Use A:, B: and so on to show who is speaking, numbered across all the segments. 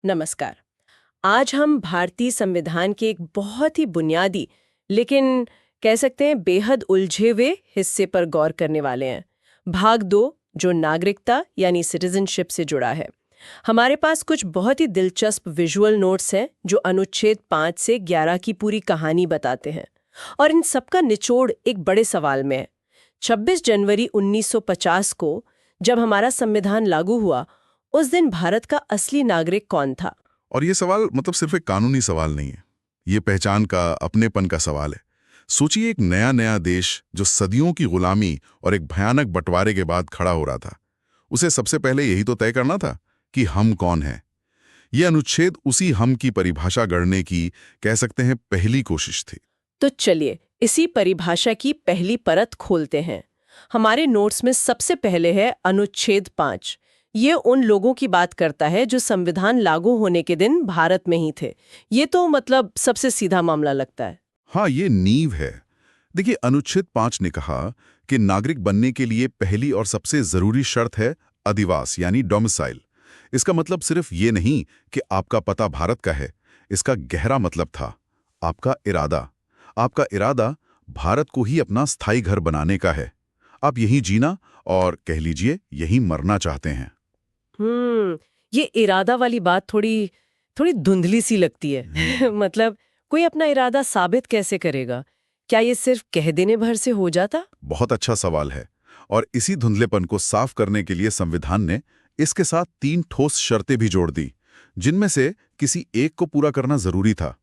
A: नमस्कार। आज हम भारतीय संविधान के एक बहुत ही बुनियादी लेकिन कह सकते हैं बेहद उलझे हुए हिस्से पर गौर करने वाले हैं। भाग 2 जो नागरिकता यानी सिटीजनशिप से जुड़ा है। हमारे पास कुछ बहुत ही दिलचस्प विजुअल नोट्स हैं जो अनुच्छेद 5 से 11 की पूरी कहानी बताते हैं और इन सबका निचोड़ एक बड़े सवाल में है। 26 जनवरी 1950 को जब हमारा संविधान लागू हुआ, उस दिन भारत का असली नागरिक कौन था?
B: और ये सवाल मतलब सिर्फ एक कानूनी सवाल नहीं है, ये पहचान का, अपनेपन का सवाल है। सोचिए, एक नया नया देश जो सदियों की गुलामी और एक भयानक बंटवारे के बाद खड़ा हो रहा था, उसे सबसे पहले यही तो तय करना था कि हम कौन हैं। ये अनुच्छेद उसी हम की परिभाषा गढ़ने की, कह सकते हैं, पहली कोशिश थी।
A: तो चलिए इसी परिभाषा की पहली परत खोलते हैं। हमारे नोट्स में सबसे पहले है अनुच्छेद 5। ये उन लोगों की बात करता है जो संविधान लागू होने के दिन भारत में ही थे। ये तो मतलब सबसे सीधा मामला लगता है।
B: हाँ, ये नींव है। देखिए, अनुच्छेद 5 ने कहा कि नागरिक बनने के लिए पहली और सबसे जरूरी शर्त है अधिवास यानी डोमिसाइल। इसका मतलब सिर्फ ये नहीं कि आपका पता भारत का है, इसका गहरा मतलब था आपका इरादा। आपका इरादा भारत को ही अपना स्थायी घर बनाने का है। आप यहीं जीना और कह लीजिए यहीं मरना चाहते हैं।
A: ये इरादा वाली बात थोड़ी थोड़ी धुंधली सी लगती है। मतलब कोई अपना इरादा साबित कैसे करेगा? क्या ये सिर्फ कह देने भर से हो जाता?
B: बहुत अच्छा सवाल है। और इसी धुंधलेपन को साफ करने के लिए संविधान ने इसके साथ 3 ठोस शर्तें भी जोड़ दी, जिनमें से किसी एक को पूरा करना जरूरी था।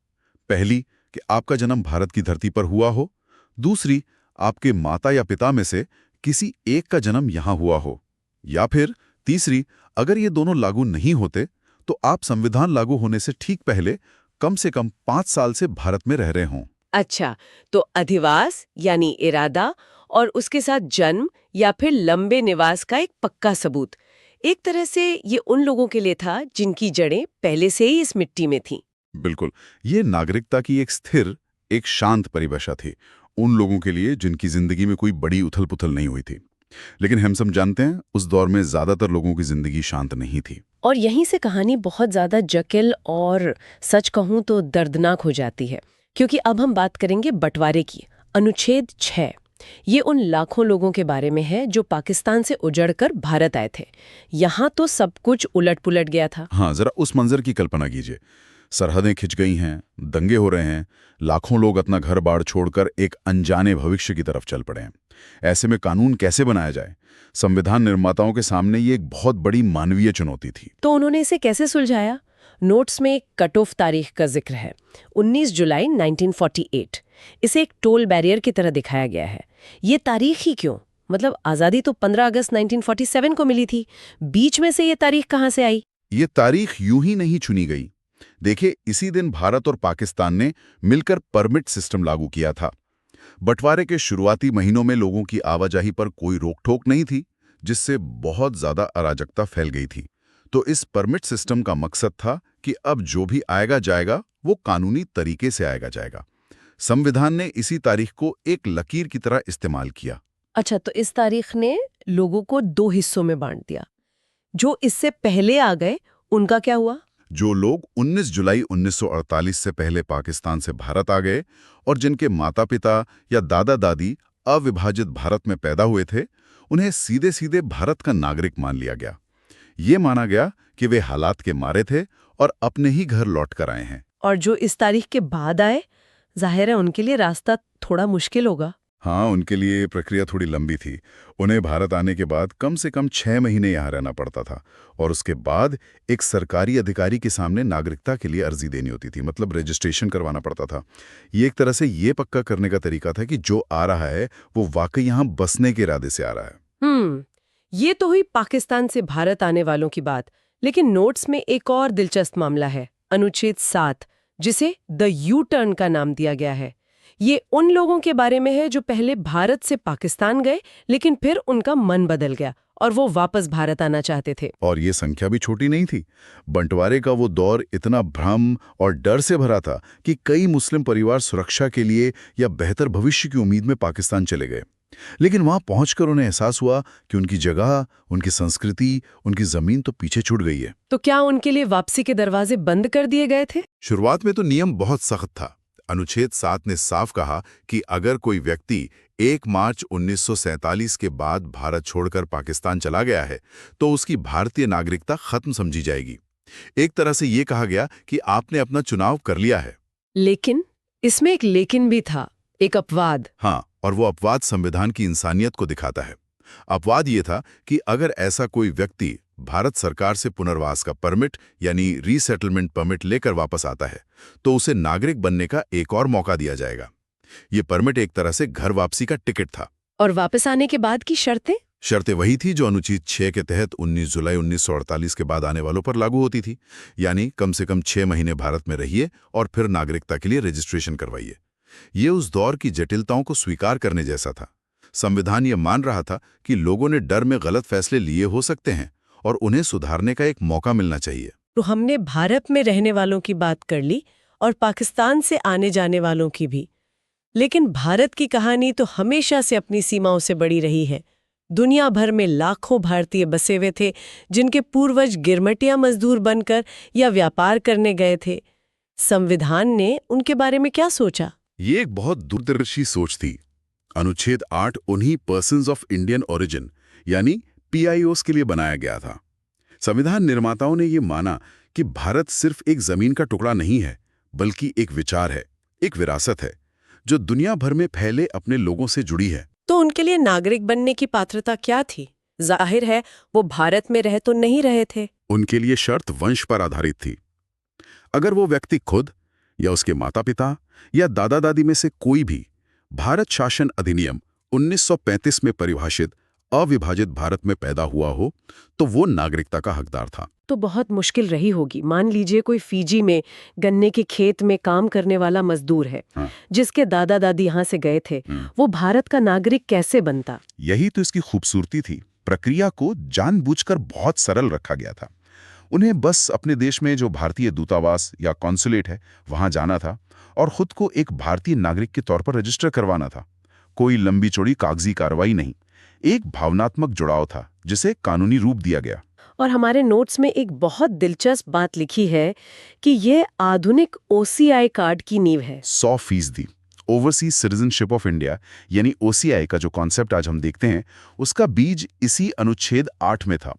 B: पहली, कि आपका जन्म भारत की धरती पर हुआ हो। दूसरी, आपके माता या पिता में से किसी एक का जन्म यहां हुआ हो। या फिर तीसरी, अगर ये दोनों लागू नहीं होते तो आप संविधान लागू होने से ठीक पहले कम से कम 5 साल से भारत में रह रहे हों।
A: अच्छा, तो अधिवास यानी इरादा और उसके साथ जन्म या फिर लंबे निवास का एक पक्का सबूत। एक तरह से ये उन लोगों के लिए था जिनकी जड़ें पहले से ही इस मिट्टी में थीं।
B: बिल्कुल, ये नागरिकता की एक स्थिर, एक शांत परिभाषा थी उन लोगों के लिए जिनकी जिंदगी में कोई बड़ी उथल-पुथल नहीं हुई थी। लेकिन हम सब जानते हैं, उस दौर में ज्यादातर लोगों की जिंदगी शांत नहीं थी।
A: और यहीं से कहानी बहुत ज्यादा जटिल और सच कहूं तो दर्दनाक हो जाती है, क्योंकि अब हम बात करेंगे बंटवारे की। अनुच्छेद 6 ये उन लाखों लोगों के बारे में है जो पाकिस्तान से उजड़कर भारत आए थे। यहाँ तो सब कुछ उलट-पुलट गया था।
B: हाँ, जरा उस मंजर की कल्पना कीजिए। सरहदें खिंच गई हैं, दंगे हो रहे हैं, लाखों लोग अपना घर बाड़ छोड़कर एक अनजाने भविष्य की तरफ चल पड़े हैं। ऐसे में कानून कैसे बनाया जाए? संविधान निर्माताओं के सामने ये एक बहुत बड़ी मानवीय चुनौती थी।
A: तो उन्होंने इसे कैसे सुलझाया? नोट्स में एक कट ऑफ तारीख का जिक्र है, 19 जुलाई 1948। इसे एक टोल बैरियर की तरह दिखाया गया है। ये तारीख ही क्यों? मतलब आज़ादी तो 15 अगस्त 1947 को मिली थी। बीच में से ये तारीख कहाँ से आई?
B: ये तारीख यूं ही नहीं चुनी गई। देखिए, इसी दिन भारत और पाकिस्तान ने मिलकर परमिट सिस्टम लागू किया था। बंटवारे के शुरुआती महीनों में लोगों की आवाजाही पर कोई रोक-टोक नहीं थी, जिससे बहुत ज्यादा अराजकता फैल गई थी। तो इस परमिट सिस्टम का मकसद था कि अब जो भी आएगा जाएगा वो कानूनी तरीके से आएगा जाएगा। संविधान ने इसी तारीख को एक लकीर की तरह इस्तेमाल किया।
A: अच्छा, तो इस तारीख ने लोगों को 2 हिस्सों में बांट दिया। जो इससे पहले आ गए उनका क्या हुआ?
B: जो लोग 19 जुलाई 1948 से पहले पाकिस्तान से भारत आ गए और जिनके माता-पिता या दादा-दादी अविभाजित भारत में पैदा हुए थे, उन्हें सीधे सीधे भारत का नागरिक मान लिया गया। ये माना गया कि वे हालात के मारे थे और अपने ही घर लौट कर आए हैं।
A: और जो इस तारीख के बाद आए, जाहिर है उनके लिए रास्ता थोड़ा मुश्किल होगा।
B: हाँ, उनके लिए प्रक्रिया थोड़ी लंबी थी। उन्हें भारत आने के बाद कम से कम 6 महीने यहाँ रहना पड़ता था और उसके बाद एक सरकारी अधिकारी के सामने नागरिकता के लिए अर्जी देनी होती थी, मतलब रजिस्ट्रेशन करवाना पड़ता था। ये एक तरह से ये पक्का करने का तरीका था कि जो आ रहा है वो वाकई यहाँ बसने के इरादे से आ रहा है।
A: ये तो हुई पाकिस्तान से भारत आने वालों की बात। लेकिन नोट्स में एक और दिलचस्प मामला है, अनुच्छेद 7, जिसे द यू टर्न का नाम दिया गया है। ये उन लोगों के बारे में है जो पहले भारत से पाकिस्तान गए, लेकिन फिर उनका मन बदल गया और वो वापस भारत आना चाहते थे।
B: और ये संख्या भी छोटी नहीं थी। बंटवारे का वो दौर इतना भ्रम और डर से भरा था कि कई मुस्लिम परिवार सुरक्षा के लिए या बेहतर भविष्य की उम्मीद में पाकिस्तान चले गए। लेकिन वहां पहुंचकर उन्हें एहसास हुआ कि उनकी जगह, उनकी संस्कृति, उनकी जमीन तो पीछे छूट गई है।
A: तो क्या उनके लिए वापसी के दरवाजे बंद कर दिए गए थे?
B: शुरुआत में तो नियम बहुत सख्त था। अनुच्छेद 7 ने साफ कहा कि अगर कोई व्यक्ति 1 मार्च 1947 के बाद भारत छोड़कर पाकिस्तान चला गया है तो उसकी भारतीय नागरिकता खत्म समझी जाएगी। एक तरह से ये कहा गया कि आपने अपना चुनाव कर लिया है।
A: लेकिन इसमें एक लेकिन भी था, एक अपवाद।
B: हाँ, और वो अपवाद संविधान की इंसानियत को दिखाता है। अपवाद ये था कि अगर ऐसा कोई व्यक्ति भारत सरकार से पुनर्वास का परमिट यानी रीसेटलमेंट परमिट लेकर वापस आता है तो उसे नागरिक बनने का एक और मौका दिया जाएगा। ये परमिट एक तरह से घर वापसी का टिकट था।
A: और वापस आने के बाद की शर्तें?
B: शर्तें वही थी जो अनुच्छेद 6 के तहत 19 जुलाई 1948 के बाद आने वालों पर लागू होती थी, यानी कम से कम 6 महीने भारत में रहिए और फिर नागरिकता के लिए रजिस्ट्रेशन करवाइए। ये उस दौर की जटिलताओं को स्वीकार करने जैसा था। संविधान ये मान रहा था कि लोगों ने डर में गलत फैसले लिए हो सकते हैं और उन्हें सुधारने का एक मौका मिलना चाहिए।
A: तो हमने भारत में रहने वालों की बात कर ली और पाकिस्तान से आने जाने वालों की भी। लेकिन भारत की कहानी तो हमेशा से अपनी सीमाओं से बड़ी रही है। दुनिया भर में लाखों भारतीय बसे हुए थे जिनके पूर्वज गिरमटिया मजदूर बनकर या व्यापार करने गए थे। संविधान ने उनके बारे में क्या सोचा?
B: ये एक बहुत दूरदर्शी सोच थी। अनुच्छेद 8 उन्हीं पर्सन्स ऑफ इंडियन ओरिजिन यानी PIOs के लिए बनाया गया था। संविधान निर्माताओं ने ये माना कि भारत सिर्फ एक जमीन का टुकड़ा नहीं है, बल्कि एक विचार है, एक विरासत है, जो दुनिया भर में फैले अपने लोगों से जुड़ी है।
A: तो उनके लिए नागरिक बनने की पात्रता क्या थी? जाहिर है वो भारत में रह तो नहीं रहे थे।
B: उनके लिए शर्त वंश पर आधारित थी। अगर वो व्यक्ति खुद या उसके माता पिता या दादा दादी में से कोई भी भारत शासन अधिनियम 1935 में परिभाषित अविभाजित भारत में पैदा हुआ हो तो वो नागरिकता का हकदार था।
A: तो बहुत मुश्किल रही होगी। मान लीजिए कोई फीजी में गन्ने के खेत में काम करने वाला मजदूर है,
B: हाँ।
A: जिसके दादा दादी यहाँ से गए थे, वो भारत का नागरिक कैसे बनता?
B: यही तो इसकी खूबसूरती थी। प्रक्रिया को जानबूझकर बहुत सरल रखा गया था। उन्हें बस अपने देश में जो भारतीय दूतावास या कॉन्सुलेट है वहां जाना था और खुद को एक भारतीय नागरिक के तौर पर रजिस्टर करवाना था। कोई लंबी चौड़ी कागजी कार्रवाई नहीं, एक भावनात्मक जुड़ाव था जिसे कानूनी रूप दिया गया।
A: और हमारे नोट्स में एक बहुत दिलचस्प बात लिखी है कि ये आधुनिक OCI कार्ड की नींव है।
B: 100% ओवरसीज सिटीजनशिप ऑफ इंडिया यानी OCI का जो कॉन्सेप्ट आज हम देखते हैं उसका बीज इसी अनुच्छेद 8 में था।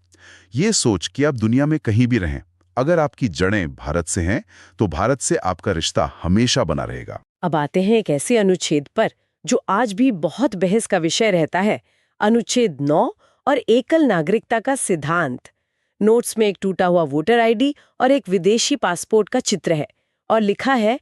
B: ये सोच कि आप दुनिया में कहीं भी रहें, अगर आपकी जड़ें भारत से हैं तो भारत से आपका रिश्ता हमेशा बना रहेगा।
A: अब आते हैं एक ऐसे अनुच्छेद पर जो आज भी बहुत बहस का विषय रहता है, अनुच्छेद 9 और एकल नागरिकता का सिद्धांत। नोट्स में एक टूटा हुआ वोटर ID और एक विदेशी पासपोर्ट का चित्र है और लिखा है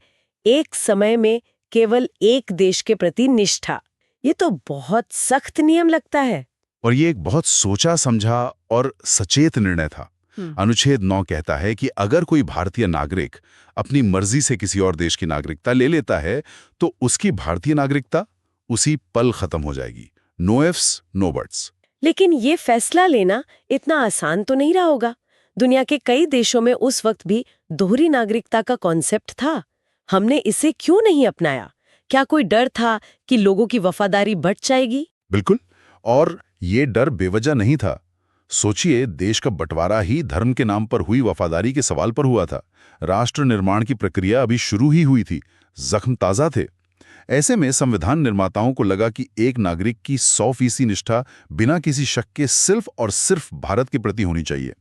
A: एक समय में केवल एक देश के प्रति निष्ठा। ये तो बहुत सख्त नियम लगता है।
B: और ये एक बहुत सोचा समझा और सचेत निर्णय था। अनुच्छेद 9 कहता है कि अगर कोई भारतीय नागरिक अपनी मर्जी से किसी और देश की नागरिकता ले लेता है तो उसकी भारतीय नागरिकता उसी पल खत्म हो जाएगी। No ifs no buts.
A: लेकिन ये फैसला लेना इतना आसान तो नहीं रहा होगा। दुनिया के कई देशों में उस वक्त भी दोहरी नागरिकता का कॉन्सेप्ट था। हमने इसे क्यों नहीं अपनाया? क्या कोई डर था कि लोगों की वफादारी बढ़ जाएगी?
B: बिल्कुल, और ये डर बेवजह नहीं था। सोचिए, देश का बंटवारा ही धर्म के नाम पर हुई वफादारी के सवाल पर हुआ था। राष्ट्र निर्माण की प्रक्रिया अभी शुरू ही हुई थी, जख्म ताज़ा थे। ऐसे में संविधान निर्माताओं को लगा कि एक नागरिक की 100% निष्ठा बिना किसी शक के सिर्फ और सिर्फ भारत के प्रति होनी चाहिए।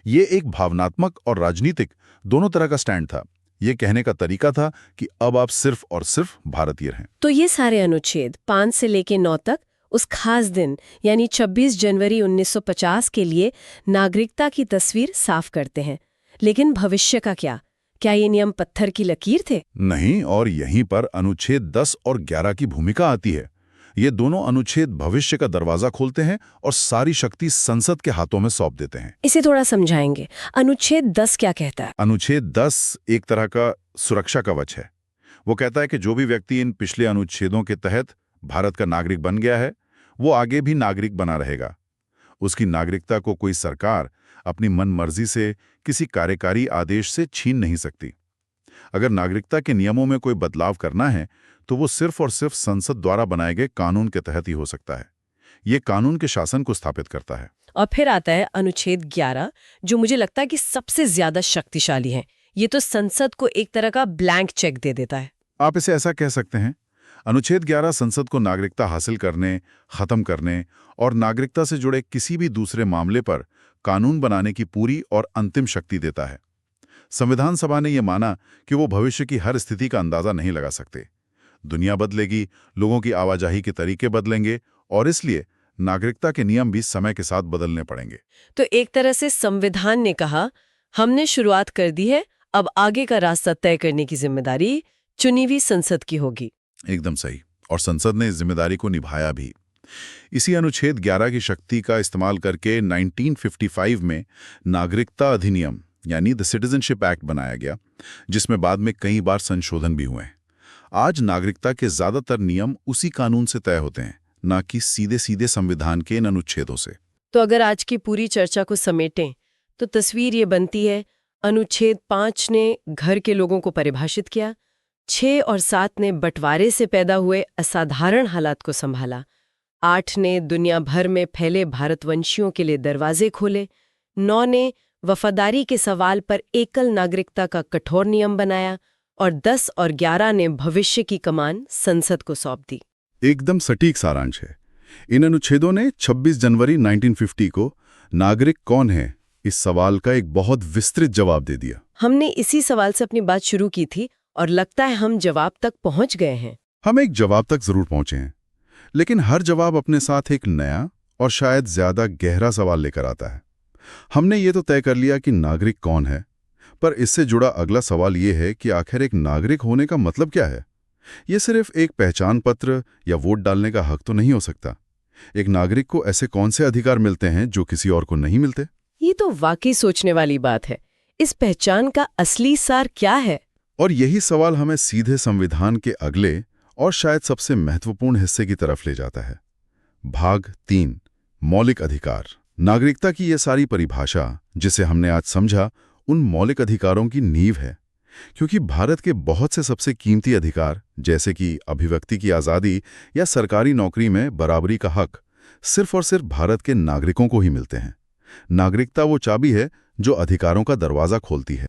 B: ये एक भावनात्मक और राजनीतिक दोनों तरह का स्टैंड था। ये कहने का तरीका था कि अब आप सिर्फ और सिर्फ भारतीय हैं।
A: तो ये सारे अनुच्छेद 5 से लेकर 9 तक उस खास दिन यानी 26 जनवरी 1950 के लिए नागरिकता की तस्वीर साफ करते हैं। लेकिन भविष्य का क्या? क्या ये नियम पत्थर की लकीर थे?
B: नहीं, और यहीं पर अनुच्छेद 10 और 11 की भूमिका आती है। ये दोनों अनुच्छेद भविष्य का दरवाजा खोलते हैं और सारी शक्ति संसद के हाथों में सौंप देते हैं।
A: इसे थोड़ा समझाएंगे। अनुच्छेद 10 क्या कहता है?
B: अनुच्छेद 10 एक तरह का सुरक्षा कवच है। वो कहता है कि जो भी व्यक्ति इन पिछले अनुच्छेदों के तहत भारत का नागरिक बन गया है वो आगे भी नागरिक बना रहेगा। उसकी नागरिकता को कोई सरकार अपनी मन मर्जी से किसी कार्यकारी आदेश से छीन नहीं सकती। अगर नागरिकता के नियमों में कोई बदलाव करना है तो वो सिर्फ और सिर्फ संसद द्वारा बनाए गए कानून के तहत ही हो सकता है। ये कानून के शासन को स्थापित करता है।
A: और फिर आता है अनुच्छेद 11, जो मुझे लगता है कि सबसे ज्यादा शक्तिशाली है। ये तो संसद को एक तरह का ब्लैंक चेक दे देता है।
B: आप इसे ऐसा कह सकते हैं। अनुच्छेद 11 संसद को नागरिकता हासिल करने, खत्म करने और नागरिकता से जुड़े किसी भी दूसरे मामले पर कानून बनाने की पूरी और अंतिम शक्ति देता है। संविधान सभा ने यह माना कि वो भविष्य की हर स्थिति का अंदाजा नहीं लगा सकते। दुनिया बदलेगी, लोगों की आवाजाही के तरीके बदलेंगे और इसलिए नागरिकता के नियम भी समय के साथ बदलने पड़ेंगे।
A: तो एक तरह से संविधान ने कहा, हमने शुरुआत कर दी है, अब आगे का रास्ता तय करने की जिम्मेदारी चुनी हुई संसद की होगी।
B: एकदम सही। और संसद ने इस जिम्मेदारी को निभाया भी। इसी अनुच्छेद 11 की शक्ति का इस्तेमाल करके 1955 में नागरिकता अधिनियम यानी द सिटीजनशिप एक्ट बनाया गया, जिसमें बाद में कई बार संशोधन भी हुए। आज नागरिकता के ज्यादातर नियम उसी कानून से तय होते हैं, ना कि सीधे सीधे संविधान के इन अनुच्छेदों से।
A: तो अगर आज की पूरी चर्चा को समेटें तो तस्वीर ये बनती है, अनुच्छेद 5 ने घर के लोगों को परिभाषित किया, 6 और 7 ने बंटवारे से पैदा हुए असाधारण हालात को संभाला, 8 ने दुनिया भर में फैले भारतवंशियों के लिए दरवाजे खोले, 9 ने वफादारी के सवाल पर एकल नागरिकता का कठोर नियम बनाया और 10 और 11 ने भविष्य की कमान संसद को सौंप दी।
B: एकदम सटीक सारांश है। इन अनुच्छेदों ने 26 जनवरी 1950 को नागरिक कौन है इस सवाल का एक बहुत विस्तृत जवाब दे दिया।
A: हमने इसी सवाल से अपनी बात शुरू की थी और लगता है हम जवाब तक पहुंच गए हैं।
B: हम एक जवाब तक जरूर पहुंचे हैं, लेकिन हर जवाब अपने साथ एक नया और शायद ज्यादा गहरा सवाल लेकर आता है। हमने ये तो तय कर लिया कि नागरिक कौन है, पर इससे जुड़ा अगला सवाल ये है कि आखिर एक नागरिक होने का मतलब क्या है। ये सिर्फ एक पहचान पत्र या वोट डालने का हक तो नहीं हो सकता। एक नागरिक को ऐसे कौन से अधिकार मिलते हैं जो किसी और को नहीं मिलते?
A: ये तो वाकई सोचने वाली बात है। इस पहचान का असली सार क्या है?
B: और यही सवाल हमें सीधे संविधान के अगले और शायद सबसे महत्वपूर्ण हिस्से की तरफ ले जाता है। भाग 3, मौलिक अधिकार। नागरिकता की ये सारी परिभाषा जिसे हमने आज समझा, उन मौलिक अधिकारों की नींव है, क्योंकि भारत के बहुत से सबसे कीमती अधिकार जैसे कि अभिव्यक्ति की आज़ादी या सरकारी नौकरी में बराबरी का हक सिर्फ और सिर्फ भारत के नागरिकों को ही मिलते हैं। नागरिकता वो चाबी है जो अधिकारों का दरवाज़ा खोलती है।